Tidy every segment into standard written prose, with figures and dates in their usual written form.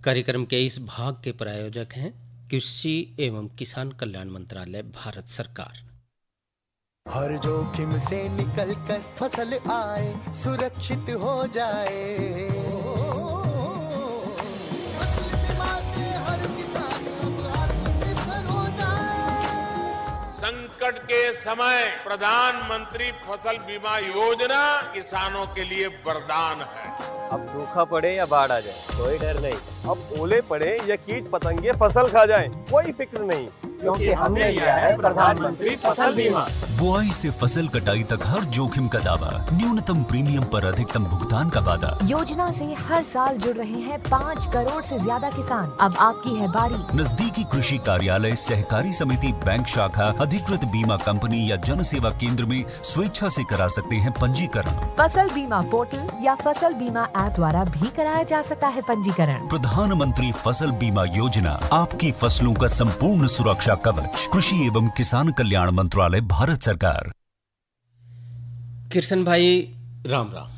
कार्यक्रम के इस भाग के प्रायोजक हैं कृषि एवं किसान कल्याण मंत्रालय, भारत सरकार। हर जोखिम से निकल कर फसल आए, सुरक्षित हो जाए। फसल बीमा से हर किसान अब आत्मनिर्भर हो जाए। संकट के समय प्रधानमंत्री फसल बीमा योजना किसानों के लिए वरदान है। अब सूखा पड़े या बाढ़ आ जाए कोई डर नहीं, अब ओले पड़े या कीट पतंगे फसल खा जाए कोई फिक्र नहीं, क्योंकि हमने लिया है प्रधानमंत्री फसल बीमा। बुआई से फसल कटाई तक हर जोखिम का दावा, न्यूनतम प्रीमियम पर अधिकतम भुगतान का वादा। योजना से हर साल जुड़ रहे हैं 5 करोड़ से ज्यादा किसान। अब आपकी है बारी। नजदीकी कृषि कार्यालय, सहकारी समिति, बैंक शाखा, अधिकृत बीमा कंपनी या जन सेवा केंद्र में स्वेच्छा से करा सकते हैं पंजीकरण। फसल बीमा पोर्टल या फसल बीमा ऐप द्वारा भी कराया जा सकता है पंजीकरण। प्रधानमंत्री फसल बीमा योजना, आपकी फसलों का संपूर्ण सुरक्षा कवच। कृषि एवं किसान कल्याण मंत्रालय, भारत सरकार। किशन भाई राम राम।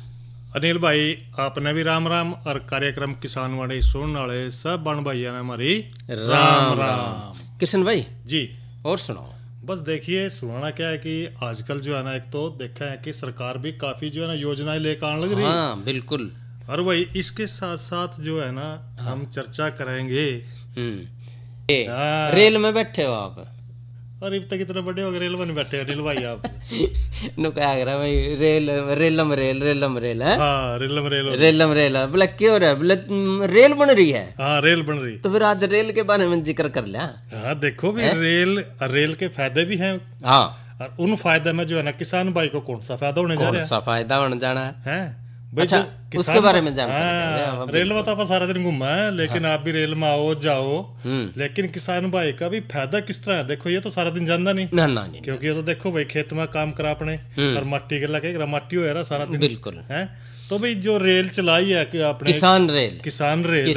अनिल भाई आपने भी राम राम, और कार्यक्रम किसान वाणी सुनने वाले सब बन भाइया ने हमारी राम राम। किशन भाई जी, और सुनाओ। बस देखिए, सुनाना क्या है कि आजकल जो है ना, एक तो देखा है कि सरकार भी काफी जो है ना योजनाएं लेकर आने लग रही है। हाँ बिल्कुल। और वही इसके साथ साथ जो है ना, हम चर्चा करेंगे। रेल में बैठे हो आप? और अब तक इतने बड़े हो गए, रेल में बैठे हो अनिल भाई आप? नु क्या कर रहा भाई? रेलम रेल है। हाँ, रेलम रेल बोला क्यों रहा? बोला रेल बन रही है। हाँ, रेल बन रही। तो फिर आज रेल के बारे में जिक्र कर लिया। हाँ देखो भी, रेल के फायदे भी हैं। हाँ, और उन फायदे में जो है ना, किसान भाई को कौन सा फायदा होने जा रहा है? कौन सा फायदा होने जाना है? अच्छा, उसके बारे में जानकारी। रेल में तो आप सारा दिन घूमा है, लेकिन आप भी रेल में आओ जाओ, लेकिन किसान भाई का भी फायदा किस तरह है? देखो, ये तो सारा दिन जानता नहीं, नहीं। क्योंकि ये तो देखो भाई, खेत में काम करा अपने, और मट्टी के लगे माटी हो रहा सारा दिन। बिल्कुल है। तो भाई जो रेल चलाई है कि आपने, किसान रेल,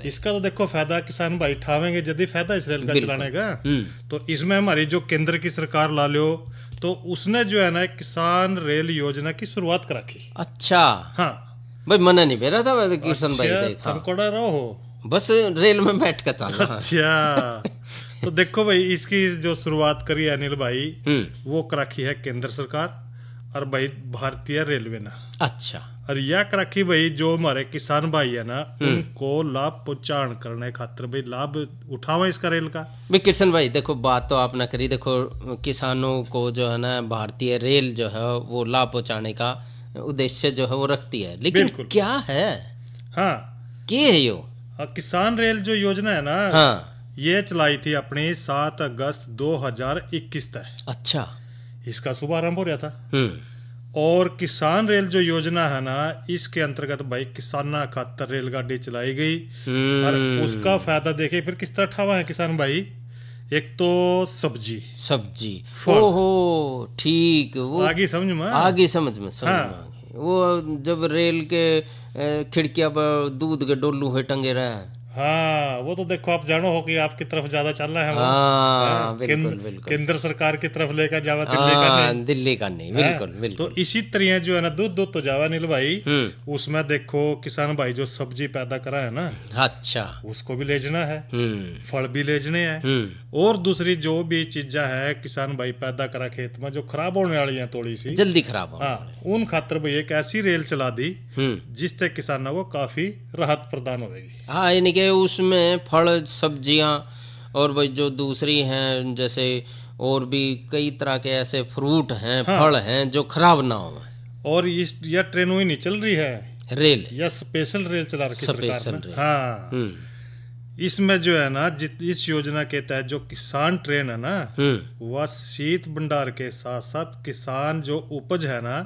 इसका तो देखो फायदा किसान भाई उठावेंगे, यदि फायदा इस रेल का चलाने का। तो इसमें हमारी जो केंद्र की सरकार ला लो, तो उसने जो है ना किसान रेल योजना की शुरुआत कर रखी। अच्छा। हाँ भाई, मना नहीं बेरा था किशन भाई, देखा तुमको डर हो, बस रेल में बैठ कर चलना। अच्छा। तो देखो भाई, इसकी जो शुरुआत करी है अनिल भाई, वो कर रखी है केंद्र सरकार और भाई भारतीय रेलवे ने। अच्छा। और यह कर रखी भाई, जो हमारे किसान भाई है ना, उनको लाभ पहुंचान करने खातिर भाई लाभ उठावा इसका रेल का। भाई किशन भाई देखो, बात तो आपने करी, देखो किसानों को जो है ना भारतीय रेल जो है वो लाभ पहुंचाने का उद्देश्य जो है वो रखती है, लेकिन क्या है? हाँ, क्या है यो? किसान रेल जो योजना है ना, हाँ, ये चलाई थी अपनी 7 अगस्त 2021 तक। अच्छा। इसका शुभारंभ हो रहा था। और किसान रेल जो योजना है ना, इसके अंतर्गत भाई किसाना खातर रेलगाड़ी चलाई गई। और उसका फायदा देखे फिर किस तरह उठावा है किसान भाई। एक तो सब्जी ओहो ठीक, वो आगे समझ में वो जब रेल के खिड़कियां पर दूध के डोलू है टंगे रहे। हाँ, वो तो देखो आप जानो हो कि आपकी तरफ ज्यादा चल रहा है वो। हाँ, बिल्कुल। केंद्र सरकार की तरफ लेकर जावा, दिल्ली का नहीं। बिल्कुल। तो इसी तरह जो है ना, दूध तो जावा नील भाई, उसमें देखो किसान भाई जो सब्जी पैदा करा है ना, अच्छा, उसको भी ले जाना है, फल भी ले जाने हैं, और दूसरी जो भी चीजा है किसान भाई पैदा करा खेत में, जो खराब होने वाली है थोड़ी सी जल्दी खराब, उन खातर भाई एक ऐसी रेल चला दी जिससे किसानों को काफी राहत प्रदान होगी। हाँ, यानी कि उसमें फल सब्जियां और भाई जो दूसरी हैं, जैसे और भी कई तरह के ऐसे फ्रूट हैं, फल हैं जो खराब ना हो। और यह ट्रेन ही नहीं चल रही है, रेल या स्पेशल रेल चला रखी सरकार ने। हाँ, इसमें जो है ना, इस योजना के तहत जो किसान ट्रेन है ना, वह शीत भंडार के साथ साथ किसान जो उपज है ना,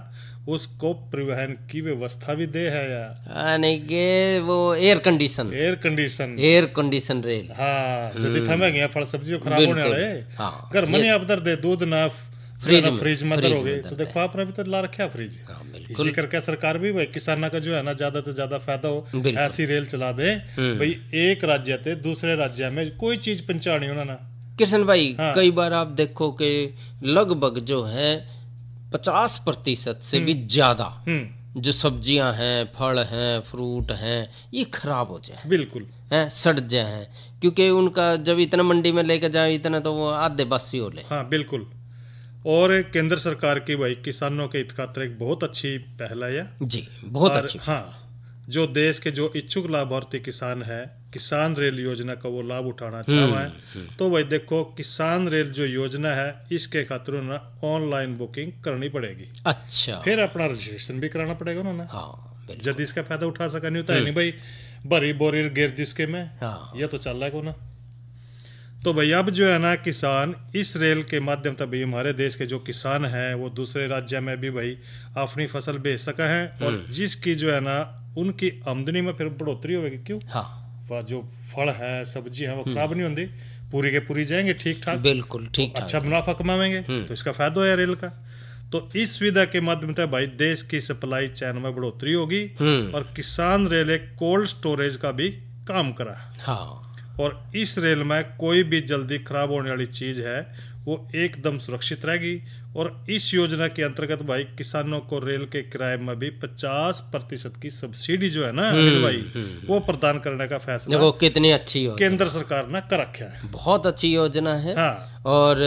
उसको परिवहन की व्यवस्था भी दे है यानी कि वो एयर कंडीशन रेल। हाँ, यदि थमे गया फल सब्जी खराब होने वाले, घर में आप दर दे दूध ना फ्रिज में दर हो गए, तो देखो आपने भी तो ला रखा फ्रिज। इसी करके सरकार भी भाई किसानों का जो है ना ज्यादा से ज्यादा फायदा हो, ऐसी रेल चला दे भाई, एक राज्य से दूसरे राज्य में कोई चीज पहुंचानी हो ना। किशन भाई, कई बार आप देखो कि लगभग जो है 50% से भी ज्यादा जो सब्जियां हैं, फल हैं, फ्रूट हैं, ये खराब हो जाए, बिल्कुल हैं, सड़ जाए, क्योंकि उनका जब इतना मंडी में लेकर जाए इतना तो वो आधे बस ही हो ले। हाँ बिल्कुल। और केंद्र सरकार की भाई किसानों के हित खातिर एक बहुत अच्छी पहल है जी, बहुत अच्छी। हाँ, जो देश के जो इच्छुक लाभार्थी किसान है, किसान रेल योजना का वो लाभ उठाना चाह रहे हैं, तो भाई देखो किसान रेल जो योजना है इसके खातिर ना ऑनलाइन बुकिंग करनी पड़ेगी। अच्छा, फिर अपना रजिस्ट्रेशन भी कराना पड़ेगा ना। हाँ, जब इसका फायदा उठा सका नहीं होता है नहीं भाई, भरी बोरी गिर जिसके में, हाँ, ये तो चल रहा है को ना। तो भाई अब जो है ना किसान इस रेल के माध्यम से भाई हमारे देश के जो किसान हैं वो दूसरे राज्य में भी भाई अपनी फसल बेच सका है, और जिसकी जो है ना उनकी आमदनी में फिर बढ़ोतरी होगी। क्यों? हाँ, वह जो फल है, सब्जी है, वो खराब नहीं होंगी, पूरी के पूरी जाएंगे ठीक ठाक, बिल्कुल ठीक ठाक, अच्छा मुनाफा कमाएंगे, तो इसका फायदा है रेल का। तो इस सुविधा के माध्यम से भाई देश की सप्लाई चेन में बढ़ोतरी होगी, और किसान रेल एक कोल्ड स्टोरेज का भी काम करा। हाँ, और इस रेल में कोई भी जल्दी खराब होने वाली चीज है वो एकदम सुरक्षित रहेगी। और इस योजना के अंतर्गत भाई किसानों को रेल के किराए में भी 50% की सब्सिडी जो है ना अनिल भाई, वो प्रदान करने का फैसला देखो कितनी अच्छी केंद्र सरकार ने कर रखा है। बहुत अच्छी योजना है। हाँ। और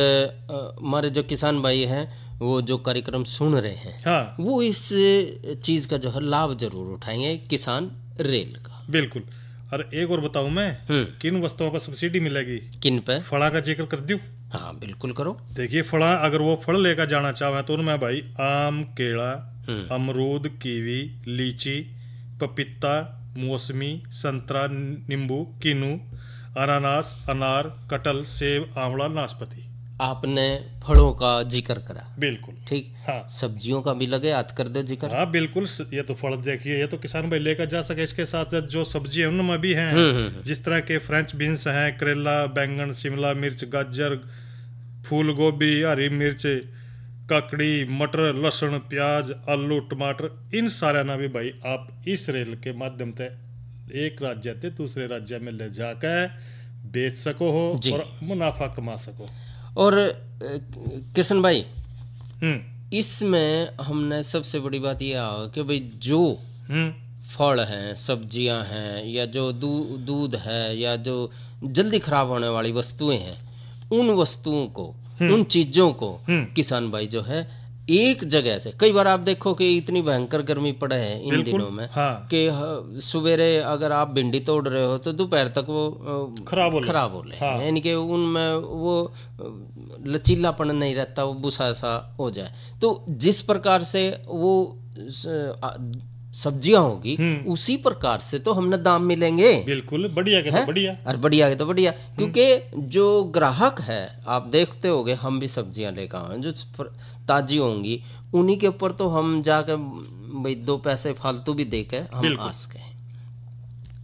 हमारे जो किसान भाई हैं वो जो कार्यक्रम सुन रहे हैं, हाँ, वो इस चीज का जो है लाभ जरूर उठाएंगे, किसान रेल का। बिल्कुल। और एक और बताऊं मैं, किन वस्तुओं पर सब्सिडी मिलेगी? किन पे? फड़ा का जिक्र कर दूं? हाँ बिल्कुल करो। देखिए फड़ा, अगर वो फल लेकर जाना चाहे तो उनमें भाई आम, केला, अमरूद, कीवी, लीची, पपीता, मौसमी, संतरा, नींबू, किन्नू, अनानास, अनार, कटहल, सेब, आंवला, नाशपाती। आपने फलों का जिक्र करा, बिल्कुल ठीक। हाँ, सब्जियों का भी लगे हाथ कर दो जिक्र। हाँ बिल्कुल। ये तो फल देखिए, ये तो किसान भाई लेकर जा सके। इसके साथ साथ जो सब्जी है उनमें भी हैं, जिस तरह के फ्रेंच बीन्स हैं, करेला, बैंगन, शिमला मिर्च, गाजर, फूल गोभी, हरी मिर्च, ककड़ी, मटर, लहसुन, प्याज, आलू, टमाटर, इन सारे ना भी भाई आप इस रेल के माध्यम से एक राज्य से दूसरे राज्य में ले जाकर बेच सको हो और मुनाफा कमा सको। और किशन भाई, इसमें हमने सबसे बड़ी बात यह है कि भाई जो फल हैं, सब्जियां हैं, या जो दूध है, या जो जल्दी खराब होने वाली वस्तुएं हैं, उन वस्तुओं को, उन चीजों को किसान भाई जो है एक जगह से, कई बार आप देखो कि इतनी भयंकर गर्मी पड़े है इन दिनों में, हाँ, कि सवेरे अगर आप भिंडी तोड़ रहे हो तो दोपहर तक वो खराब हो ले, हाँ, यानी कि उनमें वो लचीलापन नहीं रहता, वो भूसा सा हो जाए। तो जिस प्रकार से वो सब्जियां होगी उसी प्रकार से तो हमने दाम मिलेंगे। बिल्कुल, बढ़िया के तो बढ़िया, और बढ़िया के तो बढ़िया, क्योंकि जो ग्राहक है, आप देखते होगे, हम भी सब्जियां लेकर आए जो ताजी होंगी, उन्हीं के ऊपर तो हम जाकर भाई 2 पैसे फालतू भी देके हम आ सके।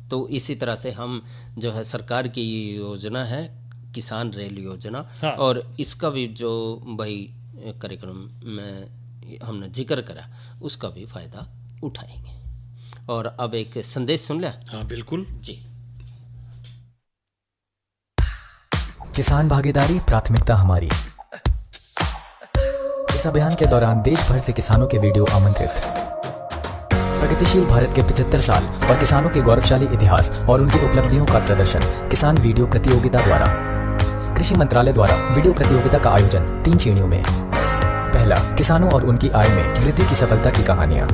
तो इसी तरह से हम जो है सरकार की योजना है किसान रेल योजना, हाँ, और इसका भी जो भाई कार्यक्रम में हमने जिक्र करा उसका भी फायदा उठाएंगे। और अब एक संदेश सुन लिया। हाँ बिल्कुल जी। किसान भागीदारी प्राथमिकता हमारी। इस अभियान के दौरान देश भर से किसानों के वीडियो आमंत्रित। प्रगतिशील भारत के 75 साल और किसानों के गौरवशाली इतिहास और उनकी उपलब्धियों का प्रदर्शन किसान वीडियो प्रतियोगिता द्वारा। कृषि मंत्रालय द्वारा वीडियो प्रतियोगिता का आयोजन 3 श्रेणियों में। पहला, किसानों और उनकी आय में वृद्धि की सफलता की कहानियां।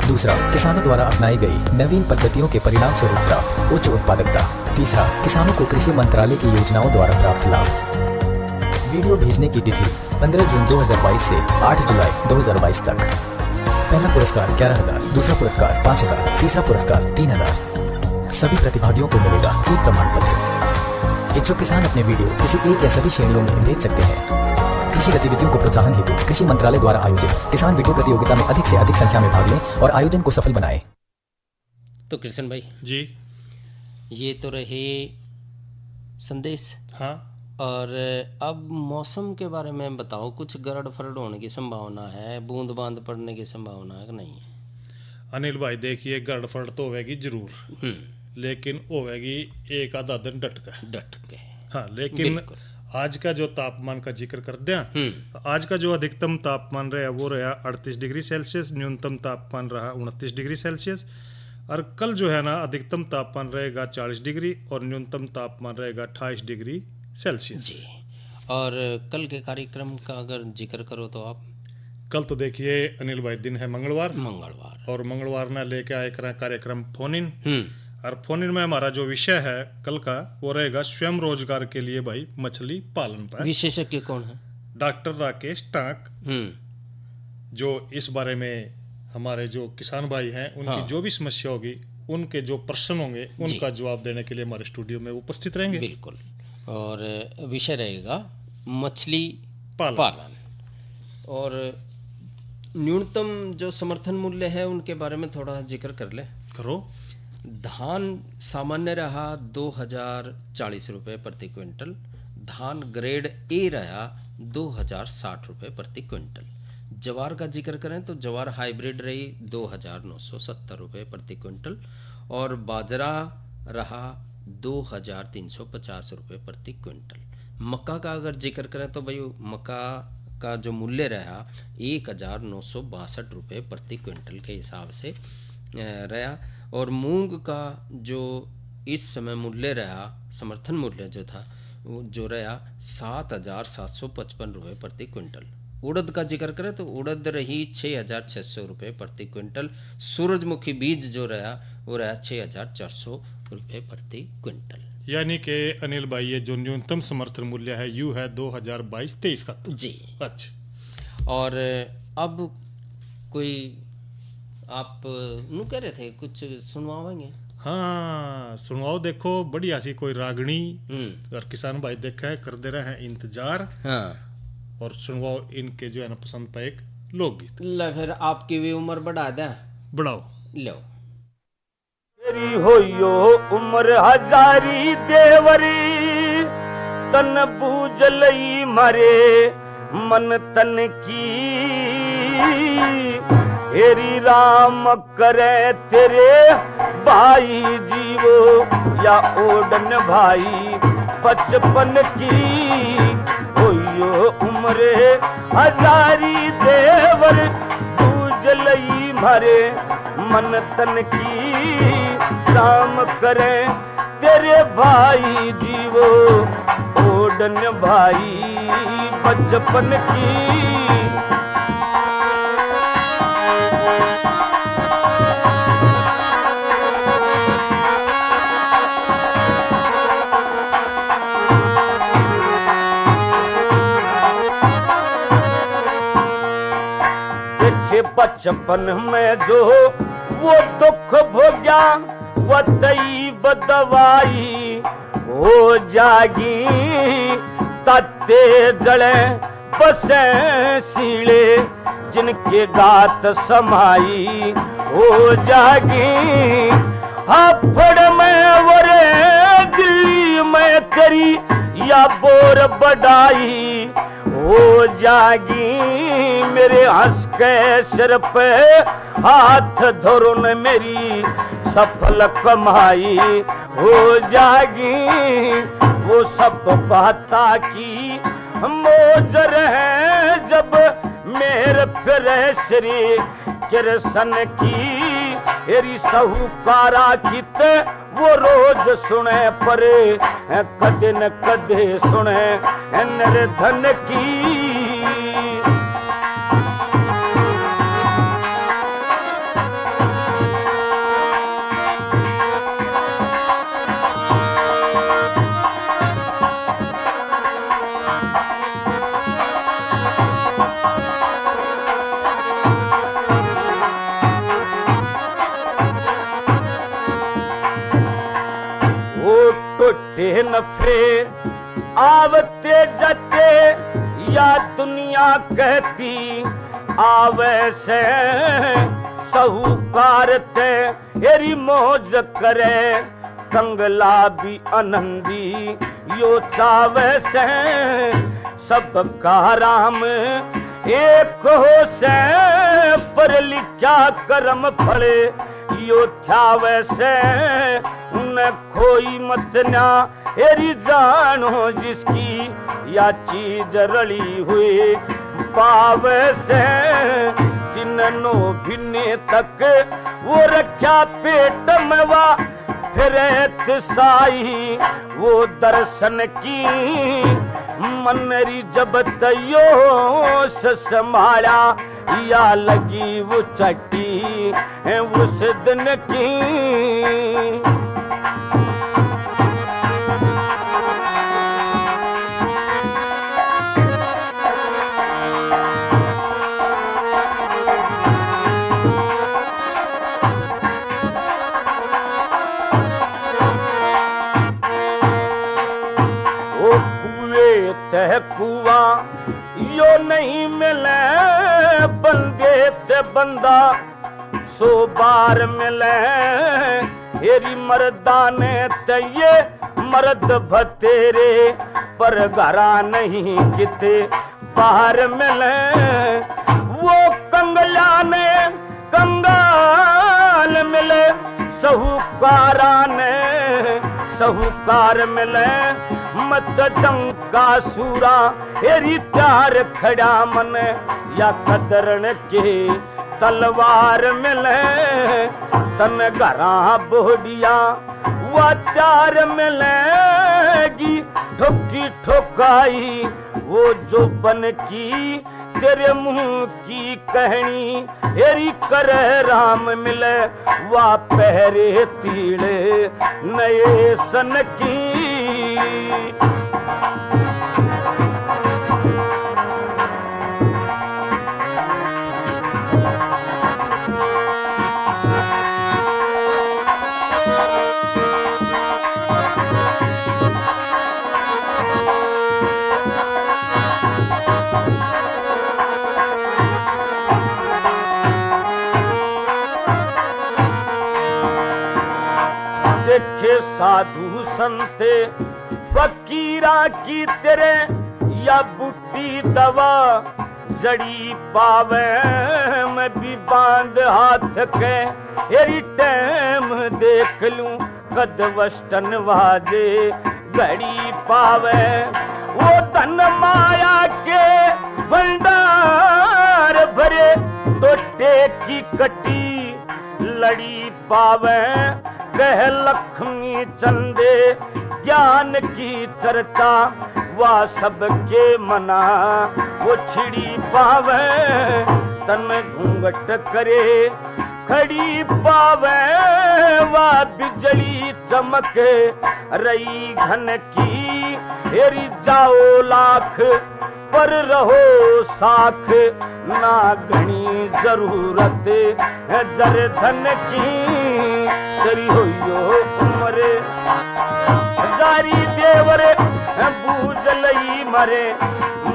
दूसरा, किसानों द्वारा अपनाई गई नवीन पद्धतियों के परिणाम स्वरूप प्राप्त उच्च उत्पादकता। तीसरा, किसानों को कृषि मंत्रालय की योजनाओं द्वारा प्राप्त लाभ। वीडियो भेजने की तिथि 15 जून 2022 से 8 जुलाई 2022 तक। पहला पुरस्कार 11,000, दूसरा पुरस्कार 5,000, तीसरा पुरस्कार 3,000। सभी प्रतिभागियों को मिलेगा एक प्रमाण पत्र। इच्छुक किसान अपने वीडियो किसी एक या सभी श्रेणियों में भेज सकते हैं। कृषि गतिविधियों को प्रोत्साहन हेतु कृषि मंत्रालय द्वारा आयोजित किसान वीडियो प्रतियोगिता में अधिक से अधिक संख्या में भाग लें और आयोजन को सफल बनाएं। तो कृष्ण भाई जी, ये तो रहे संदेश। हाँ, और अब मौसम के बारे में बताओ, कुछ गरड़ फरड़ होने की संभावना है, बूंद बांद पड़ने की संभावना है कि नहीं है? अनिल भाई देखिए, गरड़ फरड़ तो होगी जरूर, लेकिन होगी एक आधा दिन डट के। हाँ, लेकिन आज का जो तापमान का जिक्र कर दिया, तो आज का जो अधिकतम तापमान रहा वो रहा 38 डिग्री सेल्सियस, न्यूनतम तापमान रहा 29 डिग्री सेल्सियस। और कल जो है ना अधिकतम तापमान रहेगा 40 डिग्री और न्यूनतम तापमान रहेगा 28 डिग्री सेल्सियस जी। और कल के कार्यक्रम का अगर जिक्र करो तो आप, कल तो देखिए अनिल भाई दिन है मंगलवार, और मंगलवार ना लेके आए कार्यक्रम फोन इन। और फोन इन में हमारा जो विषय है कल का वो रहेगा स्वयं रोजगार के लिए भाई मछली पालन पर। विशेषज्ञ कौन है? डॉक्टर राकेश टाक, जो इस बारे में हमारे जो किसान भाई हैं उनकी जो भी समस्या होगी, उनके जो प्रश्न होंगे उनका जवाब देने के लिए हमारे स्टूडियो में उपस्थित रहेंगे। बिल्कुल। और विषय रहेगा मछली पालन। और न्यूनतम जो समर्थन मूल्य है उनके बारे में थोड़ा जिक्र कर ले। करो। धान सामान्य रहा 2040 रुपये प्रति क्विंटल, धान ग्रेड ए रहा 2060 रुपये प्रति क्विंटल। जवार का जिक्र करें तो जवार हाइब्रिड रही 2970 रुपये प्रति क्विंटल, और बाजरा रहा 2350 रुपये प्रति क्विंटल। मक्का का अगर जिक्र करें तो भाई मक्का का जो मूल्य रहा 1962 रुपये प्रति क्विंटल के हिसाब से रहा। और मूंग का जो इस समय मूल्य रहा, समर्थन मूल्य जो था वो जो रहा 7755 रुपये प्रति क्विंटल। उड़द का जिक्र करें तो उड़द रही 6600 रुपये प्रति क्विंटल। सूरजमुखी बीज जो रहा वो रहा 6400 रुपये प्रति क्विंटल। यानी कि अनिल भाई ये जो न्यूनतम समर्थन मूल्य है यू है 2022-23 का। जी। अच्छा। और अब कोई आप नू कह रहे थे कुछ सुनवाएंगे? हाँ सुनवाओ, देखो बढ़िया सी कोई रागनी और किसान भाई देखा है कर दे रहे हैं इंतजार। हाँ। और सुनवाओ इनके जो है ना पसंद का एक लोकगीत। ला फिर आपकी भी उम्र बढ़ा दें। बढ़ाओ। लो। तेरी होयो उम्र हजारी देवरी, तन बूझ लई मारे मन तन की। हेरी राम करे तेरे भाई जीवो या ओडन भाई बचपन की। होयो उम्रे हजारी देवर बूझ लई मारे मन तन की। राम करे तेरे भाई जीवो ओडन भाई बचपन की। बचपन में जो वो दुख भोग्या वो तई बदवाई हो जागी। तत्ते जड़े बसे सीले जिनके गात समाई हो जागी। हाफड़ में वरे दिल्ली में करी या बोर बढ़ाई हो जागी। मेरे हंस के सिर पे हाथ धरो न मेरी सफल कमाई हो जागी। वो सब बाता की मोजर है जब मेरे फिर श्री कृष्ण की। एरी साहूकारा कित वो रोज सुने पर कदे न कदे सुने निर्धन की। नफे आवते जाते या दुनिया कहती आवे से। साहूकार ते हेरी मौज करे कंगला भी आनंदी यो चावे से। सबका राम एक हो से पर लिखा कर्म फले यो थावे से। न खोई मत ना एरी जानो जिसकी या चीज रली हुई पावे से जिन्नो भिन्ने तक वो रखा पेट में वा फिर साई वो दर्शन की मनरी जब तयो संभाला या लगी वो चट्टी उस दिन की। तह कुआ यो नहीं मिले बंदे ते बंदा 100 बार मिले हेरी मर्दाने ते ये मर्द भतेरे पर घरा नहीं किते बाहर मिले वो कंगला ने कंगाल मिले साहूकारा ने साहूकार मिले मत जंका सूरा हेरी प्यार खड़ा मन या कदरन के तलवार मिले तन घरा बोडिया वा प्यार मिलेगी ठोकी ठोकाई वो जो बन की तेरे मुंह की कहनी हेरी करे राम मिले वा पहरे तीड़े नए सन की। देखे साधु संते फकीरा की तेरे या बूटी दवा जड़ी पावे मैं भी बांध हाथ के हेरी टैम देख लूं कद वस्टन वाजे घड़ी पावे वो धन माया के भंडार भरे टोटे की कटी लड़ी पावे कह लक्ष्मी चंदे ज्ञान की चर्चा वह सबके मना वो छिड़ी पावे तन घूंघट करे खड़ी पावे वह बिजली चमक रही घन की हेरी जाओ लाख पर रहो साख ना घनी जरूरत है जर धन की तेरी होइयो उम्र हजारी देवरे बूझ लई मरे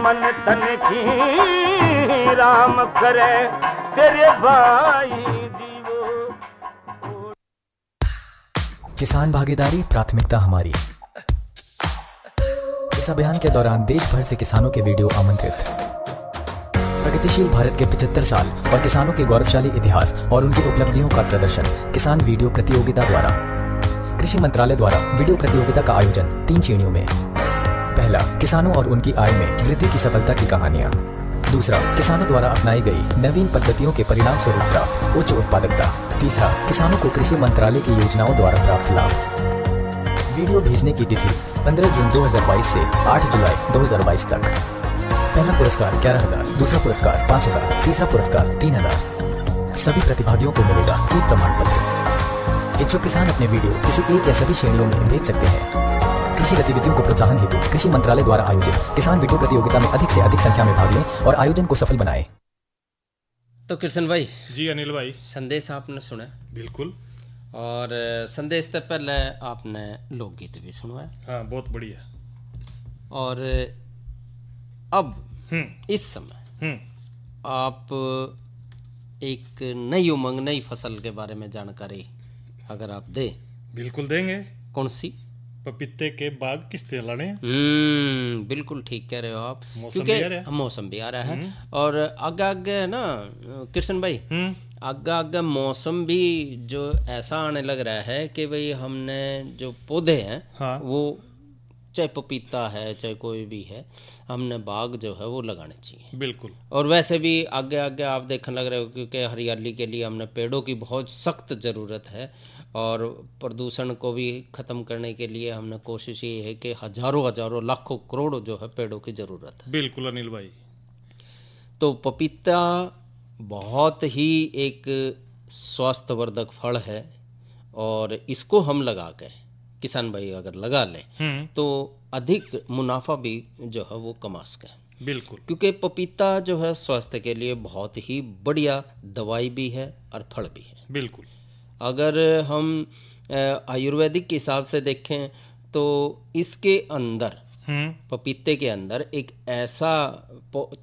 मन तन की राम करे तेरे भाई जीवो। किसान भागीदारी प्राथमिकता हमारी। इस अभियान के दौरान देश भर से किसानों के वीडियो आमंत्रित। प्रगतिशील भारत के 75 साल और किसानों के गौरवशाली इतिहास और उनकी उपलब्धियों का प्रदर्शन किसान वीडियो प्रतियोगिता द्वारा कृषि मंत्रालय द्वारा वीडियो प्रतियोगिता का आयोजन 3 श्रेणियों में। पहला, किसानों और उनकी आय में वृद्धि की सफलता की कहानियां। दूसरा, किसानों द्वारा अपनाई गई नवीन पद्धतियों के परिणाम स्वरूप प्राप्त उच्च उत्पादकता। तीसरा, किसानों को कृषि मंत्रालय की योजनाओं द्वारा प्राप्त लाभ। वीडियो भेजने की तिथि 15 जून 2022 से 8 जुलाई 2022 तक। पहला पुरस्कार 11,000, दूसरा पुरस्कार 5,000, तीसरा पुरस्कार 3,000। सभी प्रतिभागियों को मिलेगा एक प्रमाण पत्र। इच्छुक किसान अपने वीडियो किसी एक या सभी श्रेणियों में भेज सकते हैं। कृषि गतिविधियों को प्रोत्साहन हेतु कृषि मंत्रालय द्वारा आयोजित किसान वीडियो प्रतियोगिता में अधिक से अधिक संख्या में भाग लें और आयोजन को सफल बनाएं। तो कृष्ण भाई जी, अनिल भाई, संदेश आपने सुना? बिल्कुल। और संदेश से पहले आपने लोकगीत भी सुनवाया। हाँ, बहुत बढ़िया। और अब इस समय आप एक नई उमंग, नई फसल के बारे में जानकारी अगर आप दे। बिल्कुल देंगे। कौन सी? पपीते के बाग किस्ते लाने। बिल्कुल ठीक कह रहे हो आप, क्योंकि मौसम भी आ रहा है और आगे आगे ना कृष्ण भाई, आगे आगे मौसम भी जो ऐसा आने लग रहा है कि भाई हमने जो पौधे हैं वो चाहे पपीता है चाहे कोई भी है, हमने बाग जो है वो लगाने चाहिए। बिल्कुल। और वैसे भी आगे आगे आप देखने लग रहे हो, क्योंकि हरियाली के लिए हमने पेड़ों की बहुत सख्त ज़रूरत है, और प्रदूषण को भी ख़त्म करने के लिए हमने कोशिश ये है कि हज़ारों लाखों करोड़ों जो है पेड़ों की ज़रूरत है। बिल्कुल अनिल भाई। तो पपीता बहुत ही एक स्वास्थ्यवर्धक फल है, और इसको हम लगा के किसान भाई अगर लगा लें तो अधिक मुनाफा भी जो है वो कमा सकें। बिल्कुल। क्योंकि पपीता जो है स्वास्थ्य के लिए बहुत ही बढ़िया दवाई भी है और फल भी है। बिल्कुल। अगर हम आयुर्वेदिक के हिसाब से देखें तो इसके अंदर पपीते के अंदर एक ऐसा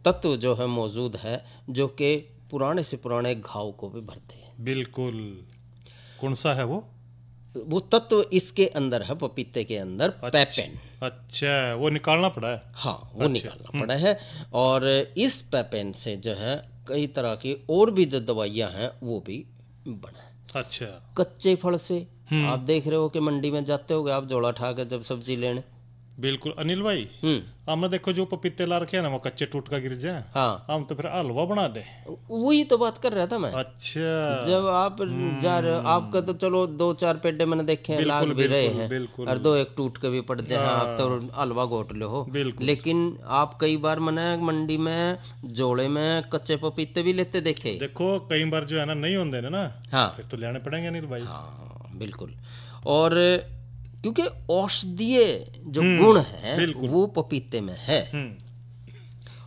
तत्व जो है मौजूद है जो कि पुराने से पुराने घाव को भी भरते हैं। बिल्कुल। कौन सा है वो तत्व इसके अंदर है, पपीते के अंदर पेपेन। अच्छा, वो निकालना पड़ा है। हाँ, वो निकालना पड़ा है। और इस पेपेन से जो है कई तरह की और भी जो दवाइयाँ हैं वो भी बना। अच्छा। कच्चे फल से आप देख रहे हो कि मंडी में जाते होगे आप जोड़ा उठा के जब सब्जी लेने। बिल्कुल अनिल भाई। हमने देखो जो पपीते ला रखे हैं ना वो कच्चे टूट का गिर जाए। हाँ, हम तो फिर हलवा बना दे। वही तो बात कर रहा था मैं। अच्छा। जब आप जा रहे हो, आपका तो चलो 2-4 पेड़े मैंने देखे हैं लाग भी रहे हैं, और 2-1 टूट के भी पड़ जाए, आप तो हलवा घोट लो हो। लेकिन आप कई बार मैंने मंडी में जोड़े में कच्चे पपीते भी लेते देखे। देखो कई बार जो है ना नहीं होते ना, हाँ, फिर तो लेने पड़ेंगे अनिल भाई। हाँ बिल्कुल। और क्योंकि औषधीय जो गुण है वो पपीते में है।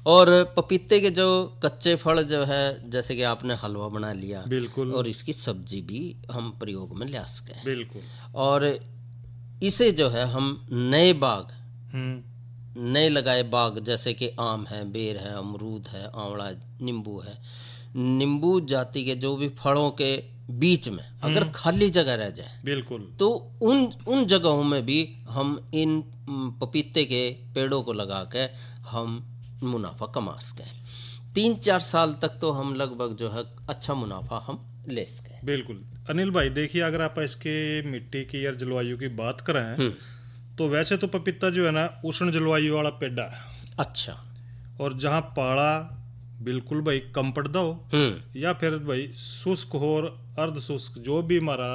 और पपीते के जो कच्चे फल जो है, जैसे कि आपने हलवा बना लिया, बिल्कुल, और इसकी सब्जी भी हम प्रयोग में ले सके हैं। बिल्कुल। और इसे जो है हम नए बाग, नए लगाए बाग, जैसे कि आम है, बेर है, अमरूद है, आंवला, नींबू है, नींबू जाति के जो भी फलों के बीच में अगर खाली जगह रह जाए, बिल्कुल, तो उन जगहों में भी हम इन पपीते के पेड़ों को लगा के हम मुनाफा कमा सकें। 3-4 साल तक तो हम लगभग जो है अच्छा मुनाफा हम ले सकें। बिल्कुल अनिल भाई, देखिए अगर आप इसके मिट्टी की या जलवायु की बात करें तो वैसे तो पपीता जो है ना उष्ण जलवायु वाला पेड़ है। अच्छा। और जहाँ पहाड़ा बिल्कुल भाई कम पड़ता हो या फिर भाई शुष्क हो और अर्ध शुष्क जो भी हमारा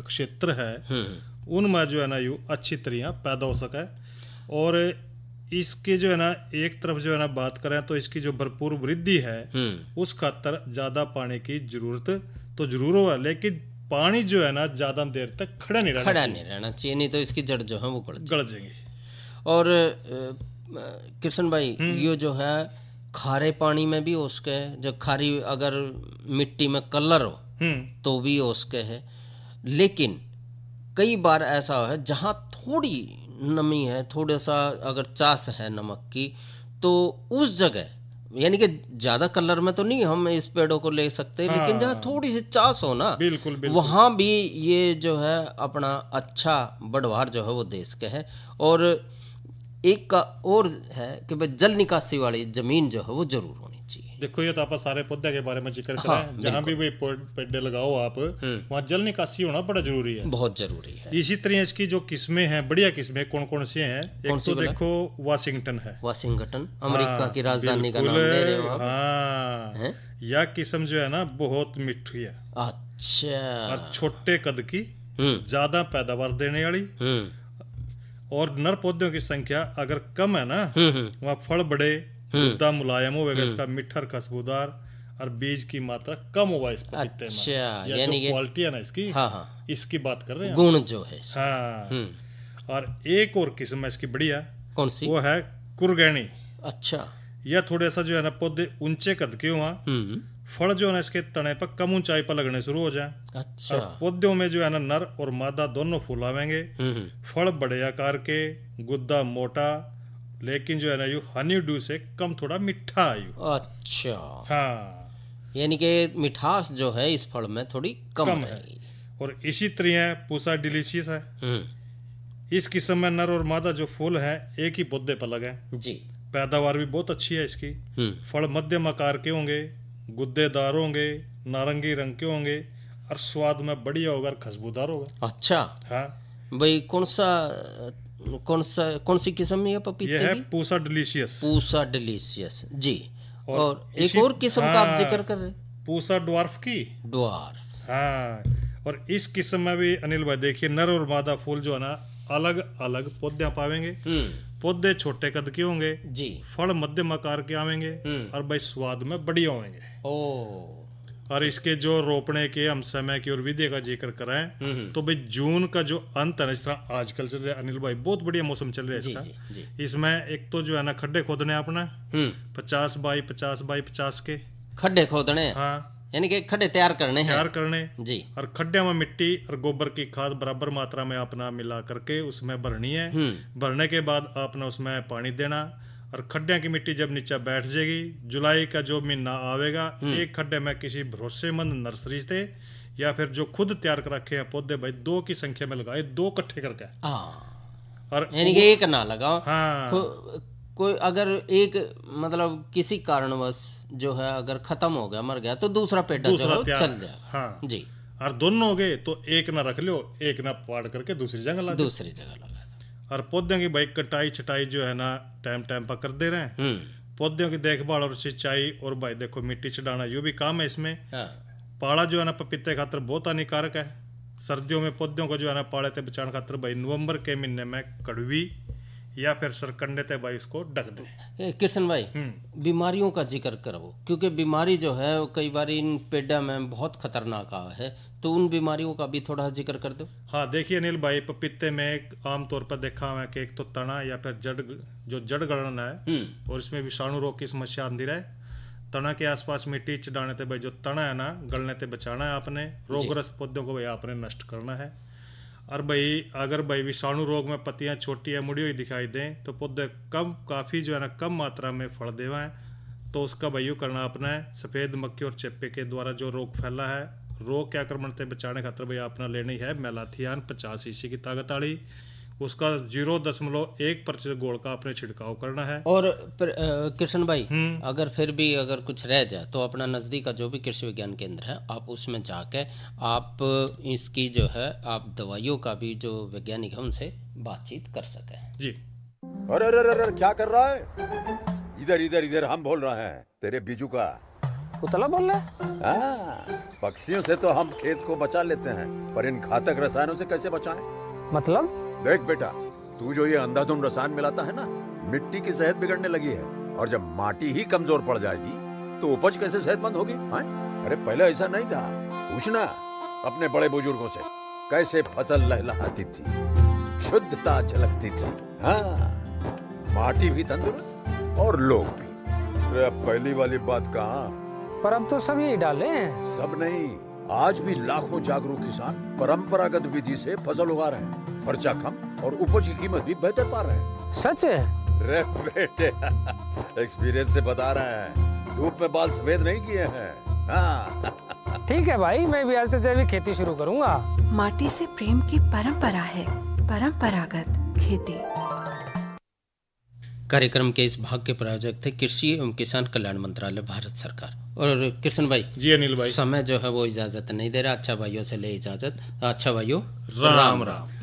क्षेत्र है उनमें जो है ना यू अच्छी तरह पैदा हो सके। और इसके जो है ना एक तरफ जो है ना बात करें तो इसकी जो भरपूर वृद्धि है उस खातर ज्यादा पानी की जरूरत तो जरूर हो, लेकिन पानी जो है ना ज्यादा देर तक खड़ा नहीं रहना चाहिए, नहीं तो इसकी जड़ जो है वो गड़ जाएंगी। और कृष्ण भाई, ये जो है खारे पानी में भी उसके जो खारी अगर मिट्टी में कलर हो तो भी उसके है। लेकिन कई बार ऐसा है जहाँ थोड़ी नमी है, थोड़ा सा अगर चास है नमक की, तो उस जगह यानी कि ज्यादा कलर में तो नहीं हम इस पेड़ों को ले सकते, लेकिन जहाँ थोड़ी सी चास हो ना, बिल्कुल, बिल्कुल, वहाँ भी ये जो है अपना अच्छा बढ़वार जो है वो देश के है। और एक का और है कि भाई जल निकासी वाली जमीन जो है वो जरूर होनी चाहिए। देखो ये तो आप सारे पौधे के बारे में जिक्र करें। हाँ, जहाँ भी पेड़ लगाओ आप वहाँ जल निकासी होना बड़ा जरूरी है, बहुत जरूरी है। इसी तरह इसकी जो किस्में हैं, बढ़िया किस्में कौन कौन सी हैं? एक तो देखो वाशिंगटन है, वाशिंगटन अमेरिका की राजधानी का नाम ले रहे हो आप। हाँ, यह किस्म जो है ना बहुत मिठी है। अच्छा। और छोटे कद की, ज्यादा पैदावार देने वाली, और नर पौधों की संख्या अगर कम है ना वहाँ फल बड़े, गुद्दा मुलायम होगा, इसका मीठा खुशबूदार, और बीज की मात्रा कम होगा इस पपीते में। अच्छा, यानी क्वालिटी है ना इसकी, हाँ, इसकी बात कर रहे हैं, गुण जो है। हाँ। और एक और किस्म है इसकी बढ़िया, कौन सी? वो है कुरगैनी। अच्छा। यह थोड़ा सा जो है ना पौधे ऊंचे कद के हुआ, फल जो है ना इसके तने पर कम ऊंचाई पर लगने शुरू हो जाए। अच्छा। और पौधों में जो है ना नर और मादा दोनों फूल आवेंगे। फल बड़े आकार के, गुद्दा मोटा, लेकिन जो है ना यू हनी ड्यू से कम थोड़ा मीठा आयु। अच्छा। हाँ, यानी कि मिठास जो है इस फल में थोड़ी कम है। और इसी तरह पूसा डिलीशियस है। इस किस्म में नर और मादा जो फूल है एक ही पौधे पर लगे जी। पैदावार भी बहुत अच्छी है इसकी। फल मध्यम आकार के होंगे, गुद्देदार होंगे, नारंगी रंग के होंगे, और स्वाद में बढ़िया होगा, खुशबूदार होगा। अच्छा। हाँ भाई, कौन सा कौन सी किस्म है पपीते की? ये है पूसा डिलीशियस। पूसा डिलीशियस जी। और एक और किस्म का आप जिक्र कर रहे, पूसा ड्वार्फ की। ड्वार्फ, हाँ। और इस किस्म में भी अनिल भाई देखिए, नर और मादा फूल जो है ना अलग अलग पौधे पावेंगे। पौधे छोटे कद के होंगे जी, फल मध्यम आकार के आवेंगे और भाई स्वाद में बढ़िया होंगे। और इसके जो रोपने के हम समय की और विधि का जिक्र कराएं तो भाई जून का जो अंत है ना, इस तरह आजकल चल रहा है अनिल भाई, बहुत बढ़िया मौसम चल रहा है इसका। जी। इसमें एक तो जो है ना खड्डे खोदने अपना 50 बाई 50 के खड्डे खोदने। हाँ, यानी कि खड्डे तैयार करने जी। और खड्डे में मिट्टी और गोबर की खाद बराबर मात्रा में अपना मिला करके उसमें भरनी है। भरने के बाद अपना उसमें पानी देना। और खड्डे की मिट्टी जब नीचे बैठ जाएगी, जुलाई का जो महीना आवेगा, एक खड्डे में किसी भरोसेमंद नर्सरी से या फिर जो खुद तैयार कर रखे हैं पौधे भाई 2 की संख्या में लगाए, 2 इकट्ठे करके। और यानी कि एक ना लगाओ। हाँ। कोई अगर एक मतलब किसी कारणवश जो है अगर खत्म हो गया, मर गया, तो दूसरा पेड़ चल जाए। हाँ जी। और दोनों हो गए तो एक ना रख लो, एक ना पाड़ करके दूसरी जगह लगा। और पौधों की भाई कटाई छटाई जो है ना टाइम पर कर दे रहे हैं। पौधों की देखभाल और सिंचाई और भाई देखो मिट्टी चढ़ाना, ये भी काम है इसमें। पाड़ा जो है ना पपीते खातर बहुत हानिकारक है। सर्दियों में पौधों को जो है ना पाड़े ते बचाने खातर भाई नवंबर के महीने में कड़वी या फिर सरकंडे ते भाई उसको ढक दे। कृष्ण भाई, बीमारियों का जिक्र करो, क्योंकि बीमारी जो है कई बार इन पेड़ा में बहुत खतरनाक है, तो उन बीमारियों का भी थोड़ा जिक्र कर दो। हाँ देखिए अनिल भाई, पपीते में आमतौर पर देखा हुआ है कि एक तो तना या फिर जड़ गलन है और इसमें विषाणु रोग की समस्या आंदी रहे। तना के आसपास मिट्टी चढ़ाने ते भाई जो तना है ना गलने ते बचाना है आपने, रोगग्रस्त पौधों को भाई आपने नष्ट करना है। और भाई अगर भाई विषाणु रोग में पत्तियां छोटी या मुड़ी हुई दिखाई दें तो पौधे काफ़ी जो है ना कम मात्रा में फल देवा है, तो उसका भाई यूँ करना अपना है। सफ़ेद मक्खी और चेपे के द्वारा जो रोग फैला है, रोग के आक्रमण से बचाने खातर भाई अपना लेनी है मेलाथियान 50 cc की ताकत वाली, उसका 0.1% गोल का अपने छिड़काव करना है। और कृष्ण भाई, अगर फिर भी अगर कुछ रह जाए तो अपना नज़दीक का जो भी कृषि विज्ञान केंद्र है, आप उसमें जाके आप इसकी जो है आप दवाइयों का भी जो वैज्ञानिक है उनसे बातचीत कर सकें। जी। अरे अरे अरे क्या कर रहा है? इधर इधर इधर हम बोल रहे हैं तेरे बीजू का। उतला बोल रहा है? पक्षियों से तो हम खेत को बचा लेते हैं, पर इन घातक रसायनों से कैसे बचाएं? मतलब? देख बेटा, तू जो ये अंधाधुंध रसायन मिलाता है ना, मिट्टी की सेहत बिगड़ने लगी है। और जब माटी ही कमजोर पड़ जाएगी तो उपज कैसे सेहतमंद होगी? अरे पहले ऐसा नहीं था। पूछना अपने बड़े बुजुर्गों से, कैसे फसल लहलहाती थी, शुद्धता झलकती थी। हाँ, माटी भी तंदुरुस्त और लोग भी। पहली वाली बात कहाँ? पर अब तो सब यही डाले हैं। सब नहीं, आज भी लाखों जागरूक किसान परंपरागत विधि से फसल उगा रहे हैं। खर्चा कम और उपज की कीमत भी बेहतर पा रहे हैं। सच है? रे बेटे, एक्सपीरियंस से बता रहे हैं, धूप में बाल सफेद नहीं किए हैं। हाँ। ठीक है भाई, मैं भी आज से जैविक खेती शुरू करूंगा। माटी से प्रेम की परंपरा है परंपरागत खेती। कार्यक्रम के इस भाग के प्रायोजक थे कृषि एवं किसान कल्याण मंत्रालय, भारत सरकार। और कृष्ण भाई जी, अनिल भाई, समय जो है वो इजाजत नहीं दे रहा। अच्छा भाइयों से ले इजाजत। अच्छा भाइयों, राम राम।